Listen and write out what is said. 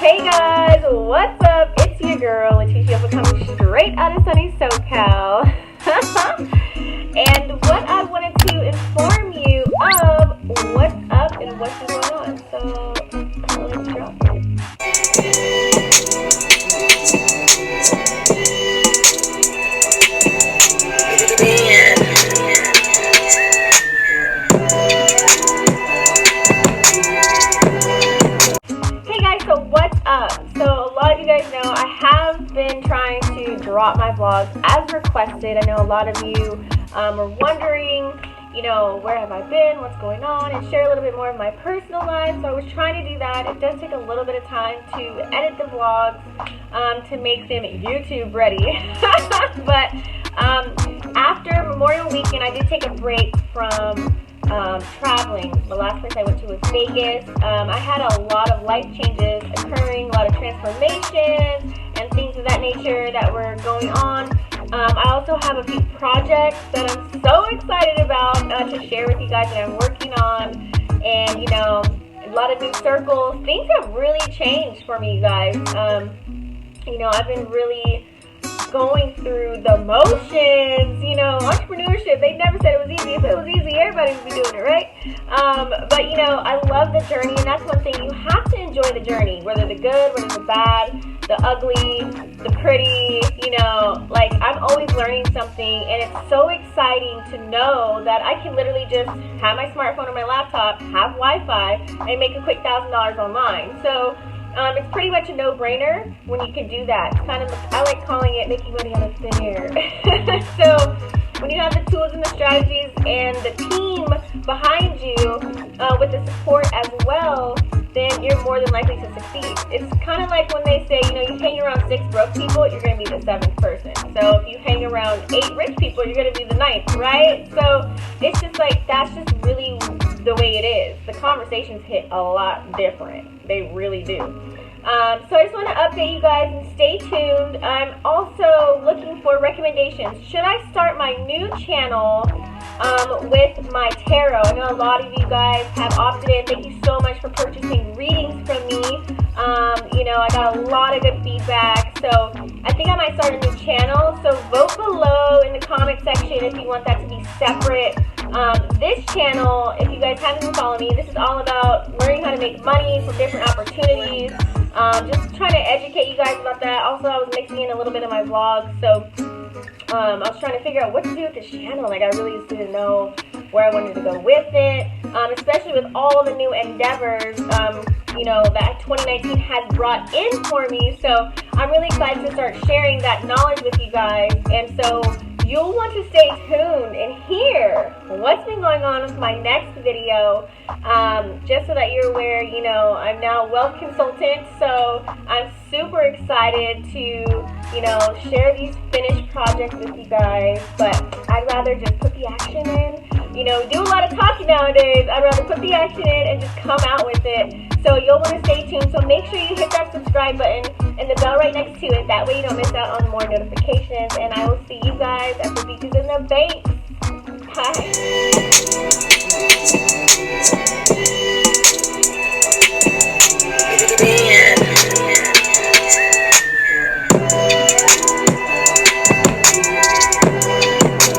Hey guys, what's up? It's your girl, Latisha, coming straight out of sunny SoCal. And what I wanted to inform you of what's up and what's been going on. So, let's drop it. So what's up? So a lot of you guys know I have been trying to drop my vlogs as requested. I know a lot of you are wondering, you know, where have I been, what's going on, and share a little bit more of my personal life. So I was trying to do that. It does take a little bit of time to edit the vlogs to make them YouTube ready. But after Memorial Weekend, I did take a break from traveling. The last place I went to was Vegas. I had a lot of life changes occurring, a lot of transformations and things of that nature that were going on. I also have a few projects that I'm so excited about to share with you guys that I'm working on, and you know, a lot of new circles. Things have really changed for me, you guys. You know, I've been really going through the motions, you know, entrepreneurship. They never said it was easy. If it was easy, everybody would be doing it, right? But, you know, I love the journey, and that's one thing. You have to enjoy the journey, whether the good, whether the bad, the ugly, the pretty, you know, like, I'm always learning something, and it's so exciting to know that I can literally just have my smartphone or my laptop, have Wi-Fi, and make a quick $1,000 online. So, it's pretty much a no-brainer when you can do that. It's kind of, I like calling it making money out of thin air. So when you have the tools and the strategies and the team behind you with the support as well, then you're more than likely to succeed. It's kind of like when they say, you know, you hang around 6 broke people, you're going to be the 7th person. So if you hang around 8 rich people, you're going to be the 9th, right? So it's just like, that's just really the way it is. The conversations hit a lot different. They really do. So I just want to update you guys and stay tuned. I'm also looking for recommendations. Should I start my new channel with my tarot? I know a lot of you guys have opted in. Thank you so much for purchasing readings from me. You know, I got a lot of good feedback. So I think I might start a new channel. So vote below in the comment section if you want that to be separate. This channel, if you guys haven't been following me, this is all about learning how to make money from different opportunities. Just trying to educate you guys about that. Also, I was mixing in a little bit of my vlogs, so I was trying to figure out what to do with this channel. Like, I really just didn't know where I wanted to go with it, especially with all the new endeavors, you know, that 2019 has brought in for me. So I'm really excited to start sharing that knowledge with you guys, and so you'll want to stay tuned and hear what's been going on with my next video, just so that you're aware. You know, I'm now a wealth consultant, so I'm super excited to, you know, share these finished projects with you guys, but I'd rather just put the action in. You know, do a lot of talking nowadays. I'd rather put the action in and just come out with it. So you'll want to stay tuned. So make sure you hit that subscribe button and the bell right next to it. That way you don't miss out on more notifications. And I will see you guys at the beaches and the banks. Bye.